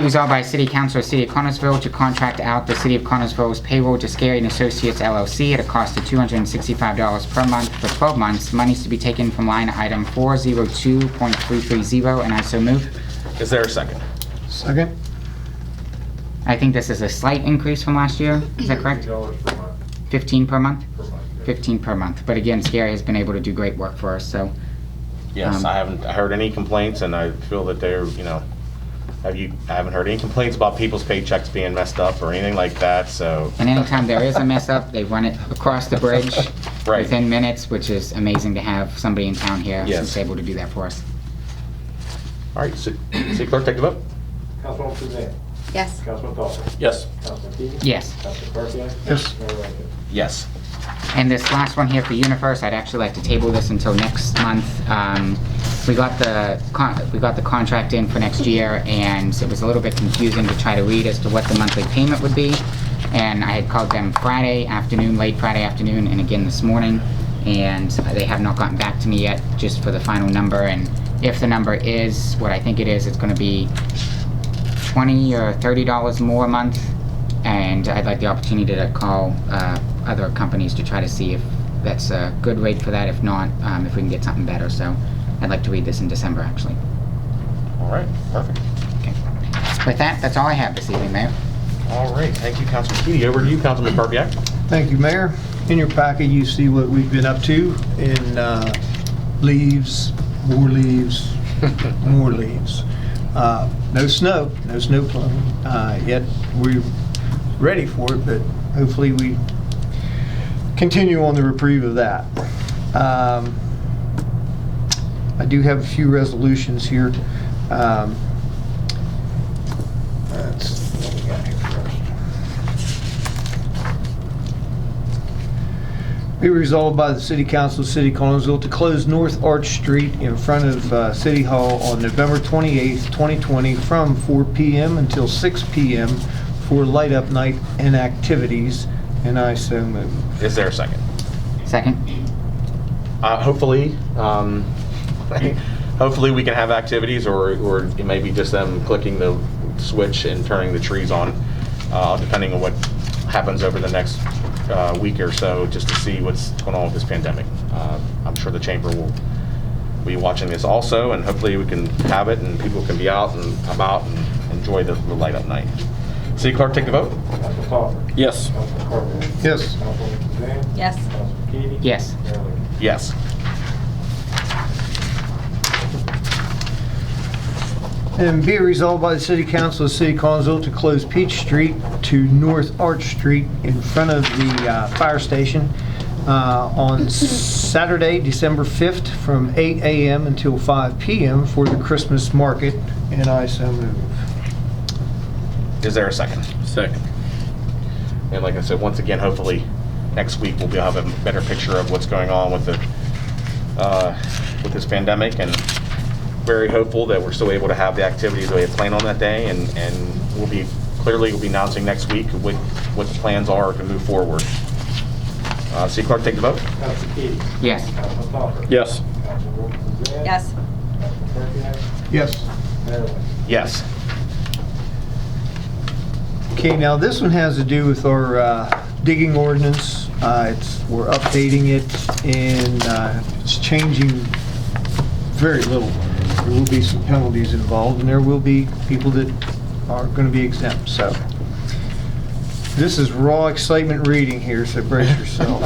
Resolved by City Council of City of Connersville to contract out the City of Connersville's payroll to Scary & Associates LLC at a cost of $265 per month for 12 months. Monies to be taken from line item 402.330, and I so move. Is there a second? Second. I think this is a slight increase from last year. Is that correct? $15 per month. 15 per month? Per month, yeah. 15 per month. But again, Scary has been able to do great work for us, so. Yes, I haven't heard any complaints, and I feel that they're, I haven't heard any complaints about people's paychecks being messed up or anything like that, so. And anytime there is a mess up, they run it across the bridge Right. within minutes, which is amazing to have somebody in town here Yes. who's able to do that for us. All right, City Clerk, take the vote. Councilwoman Suzanne. Yes. Councilman Dodd. Yes. Councilman Keenan. Yes. Councilman Perkins. Yes. Mayor Lincoln. Yes. And this last one here for UniFirst, I'd actually like to table this until next month. We got the contract in for next year, and it was a little bit confusing to try to read as to what the monthly payment would be. And I had called them Friday afternoon, late Friday afternoon, and again this morning, and they have not gotten back to me yet just for the final number. And if the number is what I think it is, it's going to be $20 or $30 more a month. And I'd like the opportunity to call other companies to try to see if that's a good rate for that. If not, if we can get something better. So I'd like to read this in December, actually. All right, perfect. Okay. With that, that's all I have this evening, Mayor. All right, thank you, Councilman Keeney. Over to you, Councilman Perkins. Thank you, Mayor. In your packet, you see what we've been up to in leaves, more leaves, more leaves. No snow plowing yet. We're ready for it, but hopefully we continue on the reprieve of that. I do have a few resolutions here. Let's see what we got here first. Be resolved by the City Council of City of Collinsville to close North Arch Street in front of City Hall on November 28th, 2020 from 4 p.m. until 6 p.m. for light up night and activities, and I so move. Is there a second? Second. Hopefully, hopefully we can have activities, or it may be just them clicking the switch and turning the trees on, depending on what happens over the next week or so, just to see what's going on with this pandemic. I'm sure the chamber will be watching this also, and hopefully we can have it and people can be out and about and enjoy the light up night. City Clerk, take the vote. Councilman Topper. Yes. Councilman Perkins. Yes. Councilwoman Suzanne. Yes. Councilman Keenan. Yes. Mayor Lincoln. Yes. And be it resolved by the City Council of the City of Collinsville to close Peach Street to North Arch Street in front of the fire station on Saturday, December 5th from 8 a.m. until 5 p.m. for the Christmas market, and I so move. Is there a second? Second. And like I said, once again, hopefully next week we'll have a better picture of what's going on with the with this pandemic, and very hopeful that we're still able to have the activities that we had planned on that day, and we'll be announcing next week what the plans are to move forward. City Clerk, take the vote. Councilman Keenan. Yes. Councilman Topper. Yes. Councilwoman Suzanne. Yes. Councilman Perkins. Yes. Mayor Lincoln. Yes. Okay, now this one has to do with our digging ordinance. We're updating it, and it's changing very little. There will be some penalties involved, and there will be people that are going to be exempt. So this is raw excitement reading here, so brace yourself.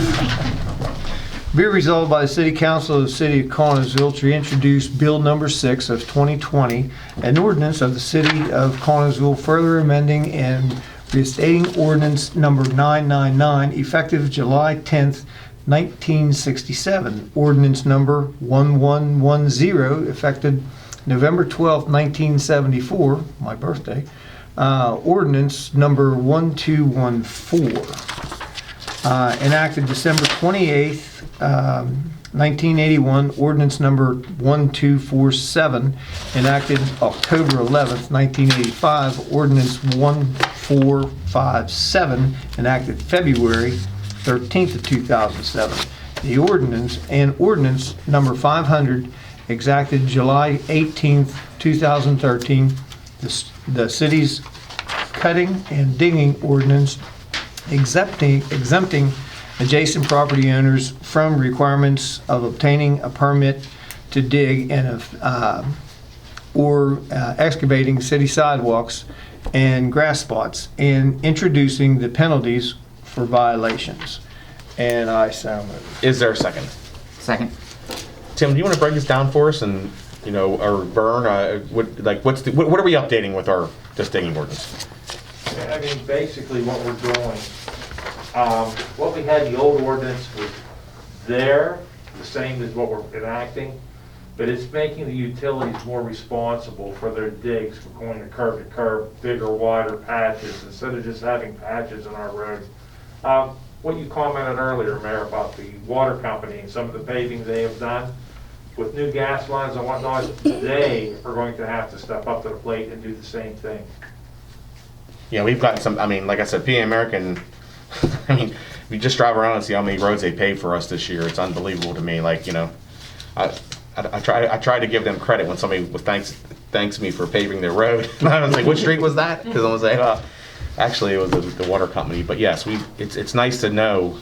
Be resolved by the City Council of the City of Collinsville to introduce Bill Number 6 of 2020, an ordinance of the City of Collinsville further amending and restating Ordinance Number 999 effective July 10th, 1967. Ordinance Number 1110 effective November 12th, 1974, my birthday. Ordinance Number 1214. Enacted December 28th, 1981, ordinance number 1247, enacted October 11th, 1985, ordinance 1457, enacted February 13th of 2007. The ordinance number 500, exacted July 18th, 2013. the city's cutting and digging ordinance exempting adjacent property owners from requirements of obtaining a permit to dig and or excavating city sidewalks and grass spots, and introducing the penalties for violations. And I so move. Is there a second? Second. Tim, do you want to break this down for us and, or Vern, what are we updating with our just digging ordinance? I mean, basically what we're doing, what we had, the old ordinance was there, the same as what we're enacting, but it's making the utilities more responsible for their digs, for going to curb, bigger, wider patches, instead of just having patches in our roads. What you commented earlier, Mayor, about the water company and some of the paving they have done, with new gas lines and whatnot, they are going to have to step up to the plate and do the same thing. Yeah, we've got some, like I said, PA American, if you just drive around and see how many roads they paved for us this year, it's unbelievable to me. I try to give them credit when somebody thanks me for paving their road. And I was like, what street was that? Because I was like, well, actually it was the water company. But yes, it's nice to know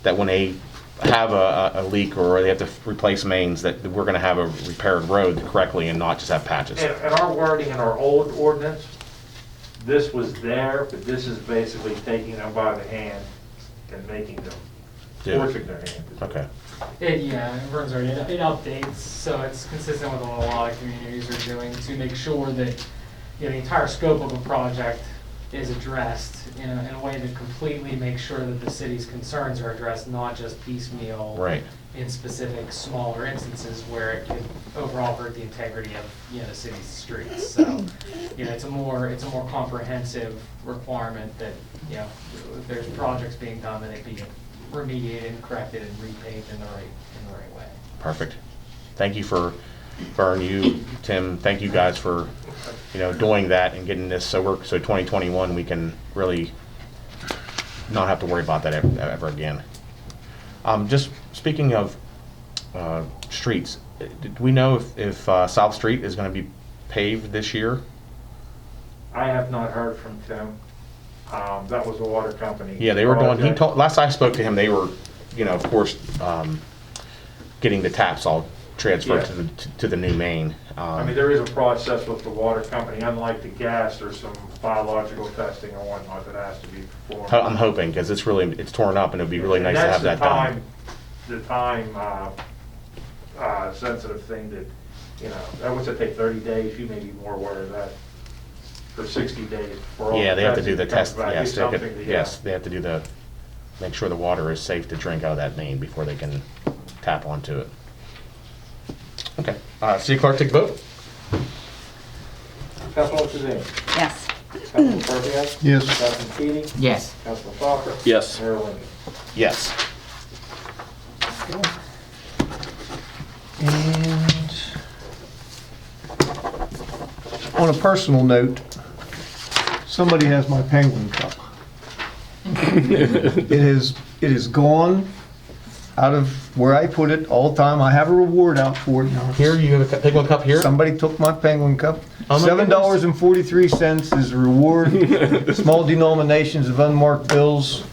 that when they have a leak or they have to replace mains, that we're going to have a repaired road correctly and not just have patches. And our wording in our old ordinance, this was there, but this is basically taking them by the hand and making them, forcing their hand. Okay. Vern's already, it updates, so it's consistent with what a lot of communities are doing to make sure that, the entire scope of a project is addressed in a way that completely makes sure that the city's concerns are addressed, not just piecemeal. Right. In specific smaller instances where it could overall hurt the integrity of, the city's streets. So, it's a more comprehensive requirement that, if there's projects being done, that they be remediated and corrected and repaved in the right way. Perfect. Thank you for Vern, you, Tim, thank you guys for, doing that and getting this so 2021 we can really not have to worry about that ever again. Just speaking of streets, do we know if South Street is going to be paved this year? I have not heard from Tim. That was the water company. Yeah, they were doing, last I spoke to him, they were, of course, getting the taps all transferred to the new main. There is a process with the water company. Unlike the gas, there's some biological testing and whatnot that has to be performed. I'm hoping, because it's torn up and it'd be really nice to have that done. The time sensitive thing that, that would take 30 days. You may be more aware of that. For 60 days. Yeah, they have to do the test. Yes, they have to do make sure the water is safe to drink out of that main before they can tap onto it. Okay. City Clerk, take the vote. Councilman Suzanne? Yes. Councilman Perkins? Yes. Councilman Keating? Yes. Councilman Falker? Yes. Mayor Lincoln? Yes. And on a personal note, somebody has my penguin cup. It is gone out of where I put it all the time. I have a reward out for it now. Here, you have a penguin cup here? Somebody took my penguin cup. Oh my $7.43 is the reward. Small denominations of unmarked bills.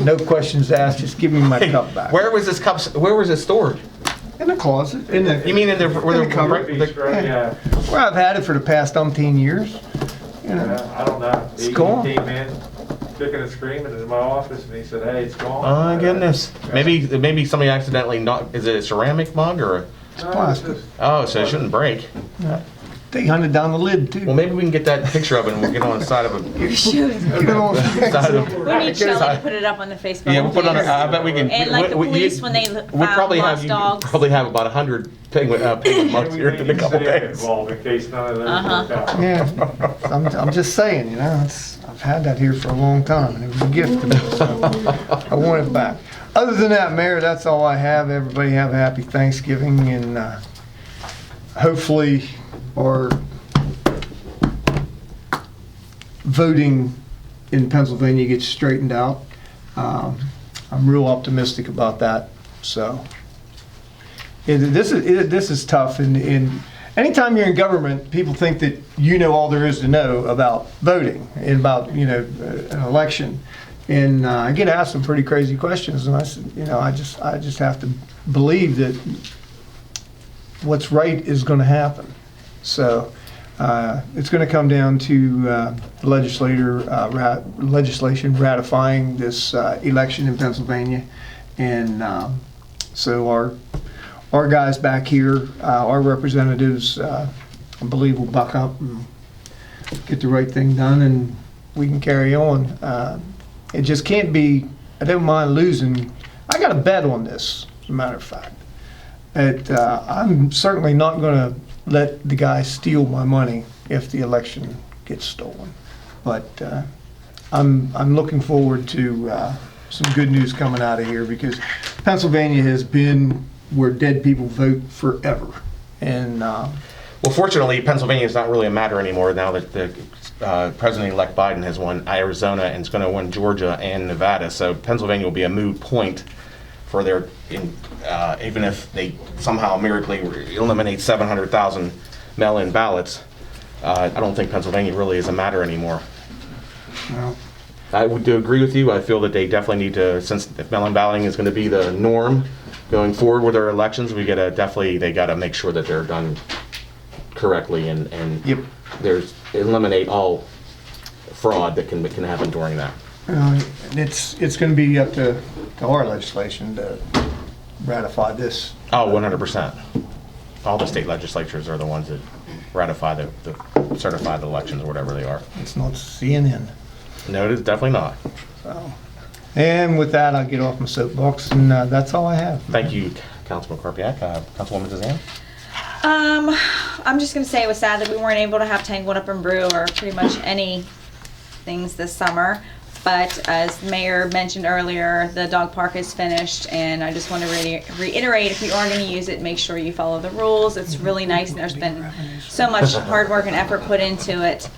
No questions asked, just give me my cup back. Where was this cup, where was it stored? In the closet. You mean in the cupboard? Yeah. Where I've had it for the past umpteen years. I don't know. It's gone. He came in, kicking and screaming in my office, and he said, "Hey, it's gone." Oh my goodness. Maybe somebody accidentally is it a ceramic mug or? It's plastic. Oh, so it shouldn't break. They hunted down the lid too. Well, maybe we can get that picture of it and we'll get on the side of it. You're shooting. Get on the Side of- We need Shelley to put it up on the Facebook. Yeah, we'll put it on, I bet we can. And like the police when they We found probably have, lost you dogs. probably have about 100 penguin mugs here in a couple days. Involved in case none of those worked out. Yeah, I'm just saying, I've had that here for a long time, and it was a gift to me, so I want it back. Other than that, Mayor, that's all I have. Everybody have a happy Thanksgiving, and hopefully our voting in Pennsylvania gets straightened out. I'm real optimistic about that, so. This is tough, and anytime you're in government, people think that you know all there is to know about voting and about, an election. And I get asked some pretty crazy questions, and I said, I just have to believe that what's right is going to happen. So it's going to come down to legislation ratifying this election in Pennsylvania, and so our guys back here, our representatives, I believe will buck up and get the right thing done, and we can carry on. It just can't be, I don't mind losing. I got a bet on this, as a matter of fact. I'm certainly not going to let the guy steal my money if the election gets stolen. But I'm looking forward to some good news coming out of here, because Pennsylvania has been where dead people vote forever. And Well, fortunately, Pennsylvania is not really a matter anymore now that the President-elect Biden has won Arizona and is going to win Georgia and Nevada. So Pennsylvania will be a moot point for their, even if they somehow miraculously eliminate 700,000 mail-in ballots. I don't think Pennsylvania really is a matter anymore. well, I would agree with you. I feel that they definitely need to, since if mail-in balloting is going to be the norm going forward with our elections, they got to make sure that they're done correctly and Yep. eliminate all fraud that can happen during that. it's going to be up to our legislation to ratify this. Oh, 100%. All the state legislatures are the ones that ratify the certified elections or whatever they are. It's not CNN. No, it is definitely not. So, and with that, I'll get off my soapbox, and that's all I have. Thank you, Councilman Karpiak. Councilwoman Zazan? I'm just gonna say it was sad that we weren't able to have Tangled Up and Brew or pretty much any things this summer. But as the mayor mentioned earlier, the dog park is finished, and I just want to reiterate, if you are going to use it, make sure you follow the rules. It's really nice, and there's been so much hard work and effort put into it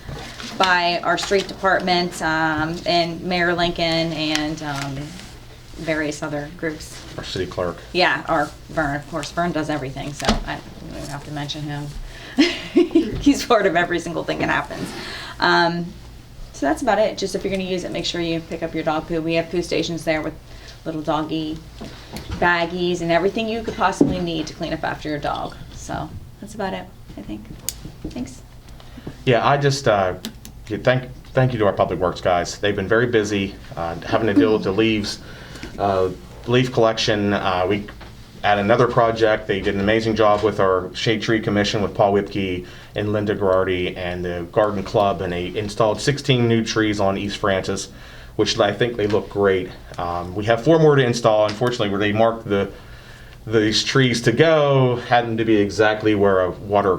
by our street department and Mayor Lincoln and various other groups. Our city clerk. Yeah, our Vern, of course. Vern does everything, so I don't even have to mention him. He's part of every single thing that happens. So that's about it. Just if you're going to use it, make sure you pick up your dog poo. We have poo stations there with little doggy baggies and everything you could possibly need to clean up after your dog. So that's about it, I think. Thanks. Yeah, I just thank you to our public works guys. They've been very busy having to deal with the leaf collection. We at another project, they did an amazing job with our Shade Tree Commission with Paul Whipke and Linda Garardi and the Garden Club, and they installed 16 new trees on East Francis, which I think they look great. We have 4 more to install. Unfortunately, where they marked these trees to go happened to be exactly where a water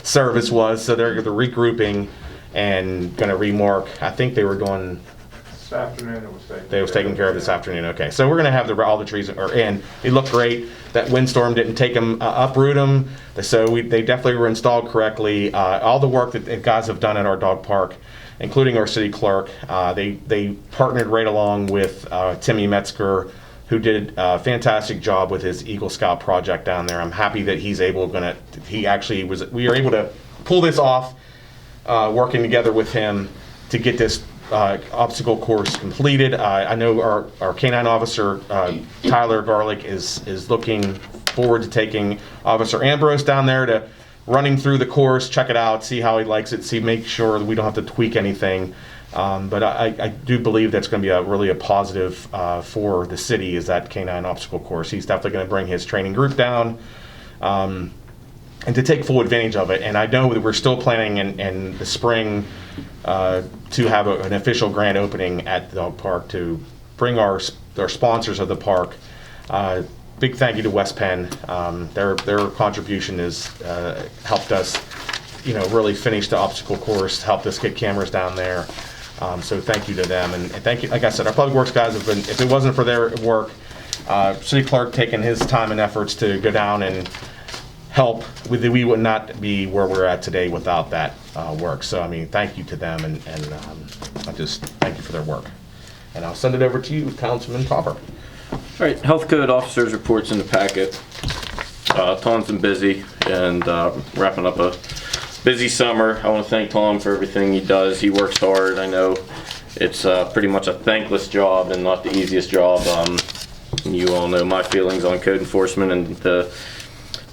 service was, so they're regrouping and going to remark. I think they were doing. This afternoon it was taken. They was taken care of this afternoon. Okay, so we're gonna have all the trees are in. They look great. That windstorm didn't take them, uproot them. So they definitely were installed correctly. All the work that the guys have done at our dog park, including our city clerk, they partnered right along with Timmy Metzger, who did a fantastic job with his Eagle Scout project down there. I'm happy that we were able to pull this off, working together with him to get this obstacle course completed. I know our canine officer, Tyler Garlick, is looking forward to taking Officer Ambrose down there to running through the course, check it out, see how he likes it, make sure that we don't have to tweak anything. But I do believe that's going to be really a positive for the city, is that canine obstacle course. He's definitely going to bring his training group down and to take full advantage of it. And I know that we're still planning in the spring to have an official grand opening at the dog park to bring our sponsors of the park. Big thank you to West Penn. Their contribution has helped us, really finish the obstacle course, helped us get cameras down there. So thank you to them, and thank you. Like I said, our public works guys have been. If it wasn't for their work, city clerk taking his time and efforts to go down and help with we would not be where we're at today without that work. So I mean, thank you to them, and I just thank you for their work. And I'll send it over to you, Councilman Topper. All right, health code officers reports in the packet. Tom's been busy and wrapping up a busy summer. I want to thank Tom for everything he does. He works hard. I know it's pretty much a thankless job and not the easiest job. You all know my feelings on code enforcement and the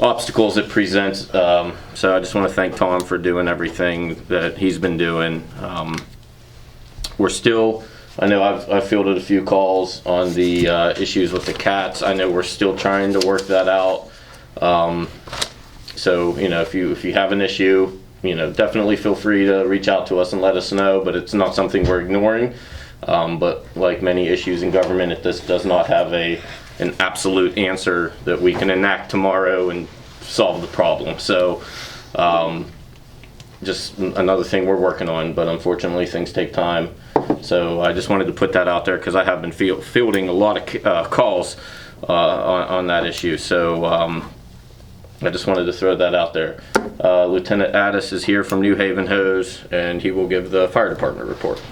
obstacles it presents. So I just want to thank Tom for doing everything that he's been doing. We're still, I know I've fielded a few calls on the issues with the cats. I know we're still trying to work that out. So, you know, if you have an issue, you know, definitely feel free to reach out to us and let us know, but it's not something we're ignoring. But like many issues in government, this does not have an absolute answer that we can enact tomorrow and solve the problem. So, just another thing we're working on, but unfortunately things take time. So I just wanted to put that out there because I have been fielding a lot of calls on that issue. So I just wanted to throw that out there. Lieutenant Addis is here from New Haven Hose, and he will give the fire department report.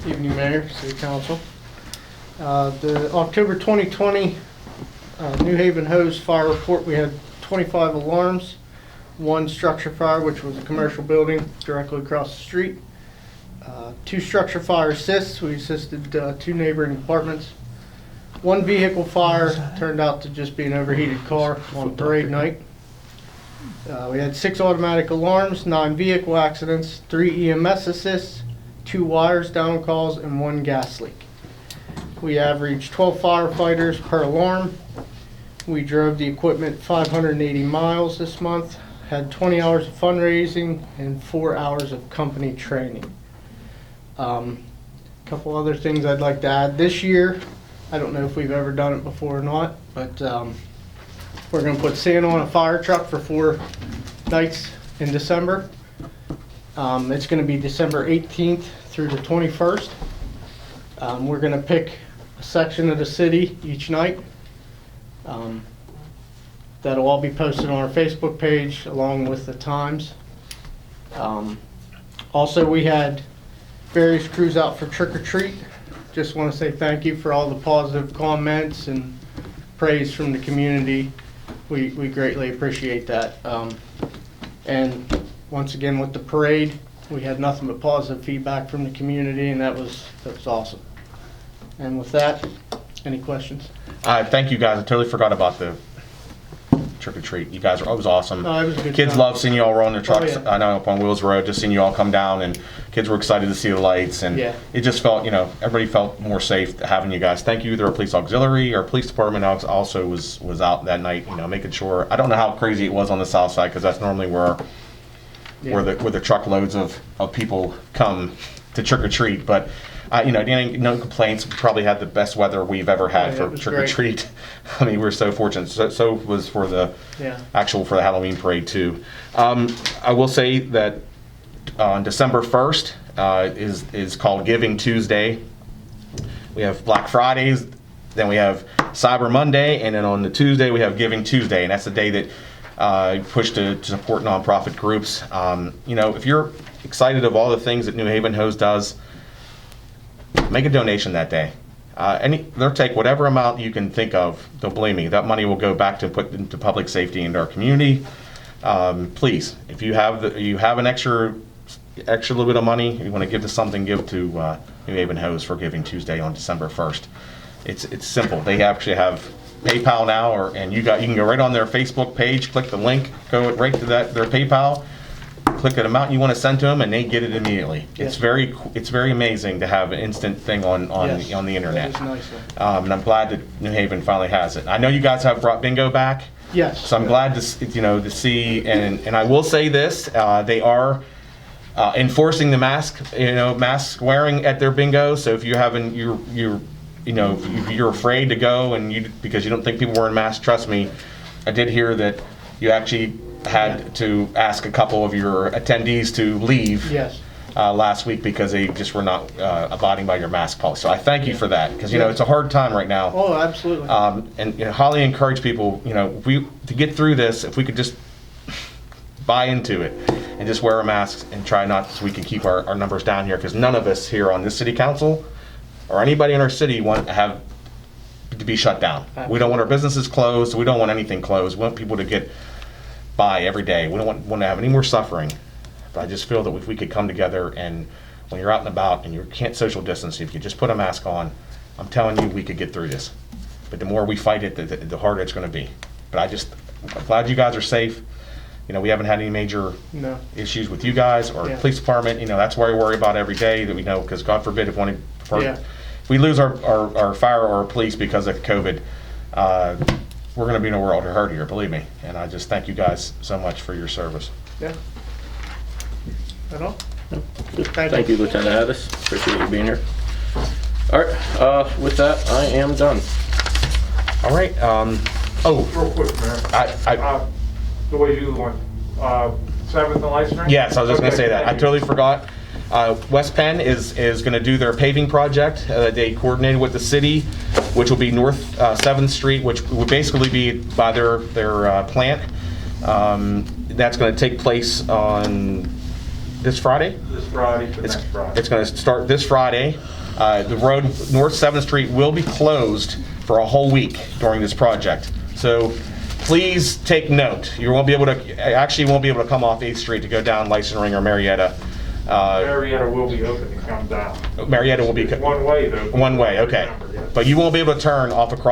Evening, Mayor, City Council. The October 2020 New Haven Hose fire report, we had 25 alarms, one structure fire, which was a commercial building directly across the street, two structure fire assists, we assisted two neighboring apartments, one vehicle fire, turned out to just be an overheated car on parade night. We had 6 automatic alarms, 9 vehicle accidents, 3 EMS assists, 2 wires down calls, and 1 gas leak. We averaged 12 firefighters per alarm. We drove the equipment 580 miles this month, had 20 hours of fundraising, and 4 hours of company training. Couple other things I'd like to add this year. I don't know if we've ever done it before or not, but we're going to put Santa on a fire truck for 4 nights in December. It's going to be December 18th through the 21st. We're going to pick a section of the city each night. That'll all be posted on our Facebook page along with the times. Also, we had various crews out for trick or treat. Just want to say thank you for all the positive comments and praise from the community. We greatly appreciate that. And once again with the parade, we had nothing but positive feedback from the community, and that was awesome. And with that, any questions? Thank you guys. I totally forgot about the trick or treat. You guys are always awesome. No, it was a good Kids time. love seeing you all roll in their trucks. Oh, yeah. I know up on Wills Road, just seeing you all come down, and kids were excited to see the lights, and Yeah. it just felt, you know, everybody felt more safe having you guys. Thank you to our police auxiliary. Our police department also was out that night, you know, making sure. I don't know how crazy it was on the south side because that's normally where the truckloads of people come to trick or treat, but. You know, no complaints. We probably had the best weather we've ever had Yeah, for it was trick or treat. I mean, we're so fortunate. So was for the for the Halloween parade too. I will say that on December 1st is called Giving Tuesday. We have Black Fridays, then we have Cyber Monday, and then on the Tuesday we have Giving Tuesday, and that's the day that push to support nonprofit groups. You know, if you're excited of all the things that New Haven Hose does, make a donation that day. They'll take whatever amount you can think of. Don't believe me. That money will go back to put into public safety into our community. Please, if you have an extra little bit of money you want to give to something, give to New Haven Hose for Giving Tuesday on December 1st. It's simple. They actually have PayPal now, and you can go right on their Facebook page, click the link, go right to their PayPal. Click an amount you want to send to them, and they get it immediately. Yes. It's very amazing to have an instant thing on Yes, the internet. that is nice. And I'm glad that New Haven finally has it. I know you guys have brought bingo back. Yes. So I'm glad to see, and I will say this: they are enforcing the mask wearing at their bingo. So if you're if you're afraid to go because you don't think people wearing masks, trust me, I did hear that you actually had to ask a couple of your attendees to leave last week because they just were not abiding by your mask policy. So I thank you for that because it's a hard time right now. Oh, absolutely. And Holly encouraged people, to get through this, if we could just buy into it. and just wear a mask and try not, so we can keep our numbers down here, because none of us here on this city council or anybody in our city want to have to be shut down. We don't want our businesses closed. We don't want anything closed. We want people to get by every day. We don't want to have any more suffering. But I just feel that if we could come together, and when you're out and about and you can't social distance, if you just put a mask on, I'm telling you, we could get through this. But the more we fight it, the harder it's going to be. But I'm glad you guys are safe. You know, we haven't had any major No. issues with you guys or Yeah. police department. You know, that's where I worry about every day, that we know, because God forbid if Yeah. if we lose our fire or our police because of COVID, we're going to be in a world of hurt here, believe me. And I just thank you guys so much for your service. Yeah. That all? Thank you, Lieutenant Addis. Appreciate you being here. All right, with that, I am done. All right. Real quick, Mayor. The way you want, 7th and Light String? Yes, I was just going to Okay, say that. I thank you. totally forgot. West Penn is going to do their paving project. They coordinated with the city, which will be North 7th Street, which would basically be by their plant. That's going to take place on this Friday. This Friday to next Friday. It's going to start this Friday. The road, North 7th Street, will be closed for a whole week during this project. So please take note. You won't be able to come off 8th Street to go down Licensing or Marietta. Marietta will be open to come down. Marietta will be It's one way though. one way, okay. Remember, yes. But you won't be able to turn off across